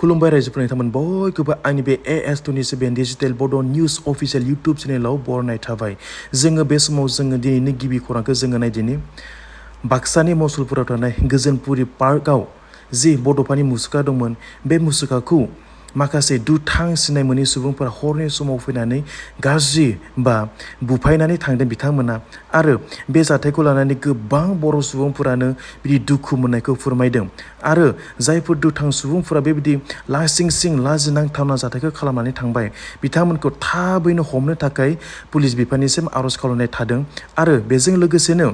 खुलुमबाय रायजोफोरनि नोंथांमोन बयखौबो आंनि बे AS27 डिजिटेल बड' निउज अफिसियेल इउटुब चेनेलाव बरनाय थाबाय। जोङो बे समाव जोङो दिनैनि गिबि खौरांखौ जोङो नायदिनि बाक्सानि मसलपुराव थानाय गोजोनपुरि पार्कआव जि बड'फानि मुसुखा दंमोन बे मुसुखाखौ माखासे दुथां सिनाय मोनै सुबुंफोरा हरनि समाव फैनानै गाज्रि बा बुफायनानै थांदों बिथांमोना आरो बे जाथायखौ लानानै गोबां बर' सुबुंफोरानो बिदि दुखु मोननायखौ फोरमायदों आरो जायफोर दुथां सुबुंफोरा बेबायदि लासिं लाजिनांथावना जाथायखौ खालामनानै थांबाय बिथांमोनखौ थाबैनो हमनो थाखाय पुलिस बिफाननिसिम आर'ज खालामनाय थादों आरो बेजों लोगोसेनो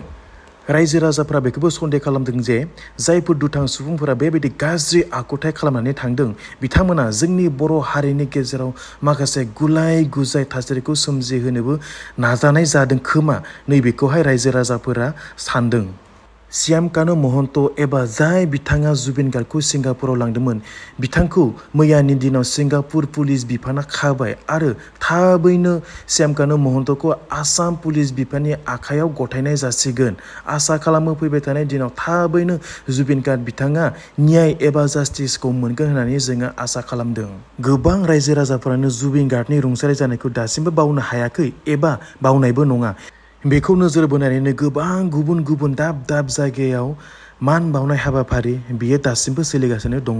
रायजो राजाफ्रा बेखौबो सन्देह खालामदों जे जायफोर दुथां सुबुंफोरा बेबायदि गाज्रि आखुथाय खालामनानै थांदों बिथांमोना जोंनि बर' हारिनि गेजेराव माखासे गुलाय गुजाय थासारिखौ सोमजिहोनोबो नाजानाय जादों खोमा नैबेखौहाय रायजो राजाफोरा सानदों। श्यामकानु महन्त एबा जाय बिथाङा जुबिन गार्गखौ सिंगापुराव लांदोंमोन बिथांखौ मैयानि दिनाव सिंगापुर पुलिस बिफाना खाबाय आरो थाबैनो श्यामकानु महन्तखौ आसाम पुलिस बिफाननि आखायाव गथायनाय जासिगोन। आसा खालामो फैबाय थानाय दिनाव थाबैनो जुबिन गार्ग बिथाङा न्याय एबा जास्टिसखौ मोनगोन होननानै जोङो आसा खालामदों। गोबां रायजो राजाफोरानो जुबिन गार्गनि रुंसारि जानायखौ दासिमबो बावनो हायाखै एबा बावनायबो नङा। बेखौ नोजोर बोनानैनो गोबां गुबुन दाब जायगायाव मान बावनाय हाबाफारि बियो दासिमबो सोलिगासिनो दङ।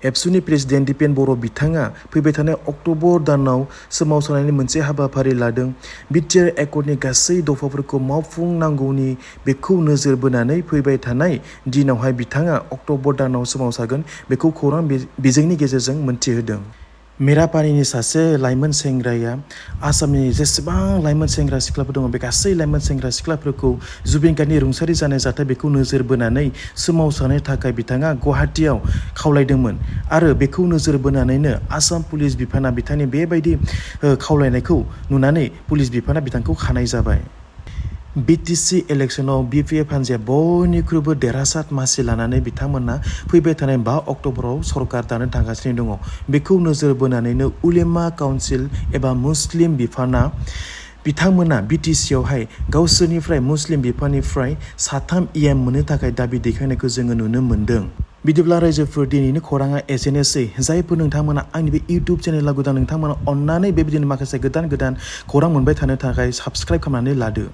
एबसुनि प्रेसिडेन्ट दिपेन बर' बिथाङा फैबाय थानाय अक्ट'बर दानाव सोमावसारनायनि मोनसे हाबाफारि लादों। बिटिआर एकर्डनि गासै दफाफोरखौ मावफुंनांगौनि बेखौ नोजोर बोनानै फैबाय थानाय दिनावहाय बिथाङा अक्ट'बर दानाव सोमावसारगोन बेखौ खौरां बिजोंनि गेजेरजों मोनथिहोदों। मेरापानिनि सासे लाइमोन सेंग्राया आसामनि जेसेबां लाइमोन सेंग्रा सिख्लाफोर दङ बे गासै लाइमोन सेंग्रा सिख्लाफोरखौ जुबिन गार्गनि रुंसारि जानाय जाथाय बेखौ नोजोर बोनानै सोमावसारनो थाखाय बिथाङा गुवाहाटीयाव खावलायदोंमोन आरो बेखौ नोजोर बोनानैनो आसाम पुलिस बिफाना बिथांनि बेबायदि खावलायनायखौ नुनानै पुलिस बिफाना बिथांखौ खानाय जाबाय। बिटिसि इलेक्शनाव बिपिएफ हान्जाया बयनिख्रुइबो देरहासार मासि लानानै बिथांमोना फैबाय थानाय 5 अक्ट'बराव सरकार दानो थांगासिनो दङ। बेखौ नोजोर बोनानैनो उलेमा काउन्सिल एबा मुस्लिम बिफाना बिथांमोना बिटिसियावहाय गावसोरनिफ्राय मुस्लिम बिफाननिफ्राय 3 EM मोननो थाखाय दाबि दैखांनायखौ जोङो नुनो मोन्दों। बिदिब्ला रायजोफोर दिनैनि खौराङा एसेनोसै। जायफोर नोंथांमोना आंनि बे इउटुब चेनेलाव गोदान नोंथांमोना अन्नानै बेबायदिनो माखासे गोदान खौरां मोनबाय थानो थाखाय साबस्क्राइब खालामनानै लादो।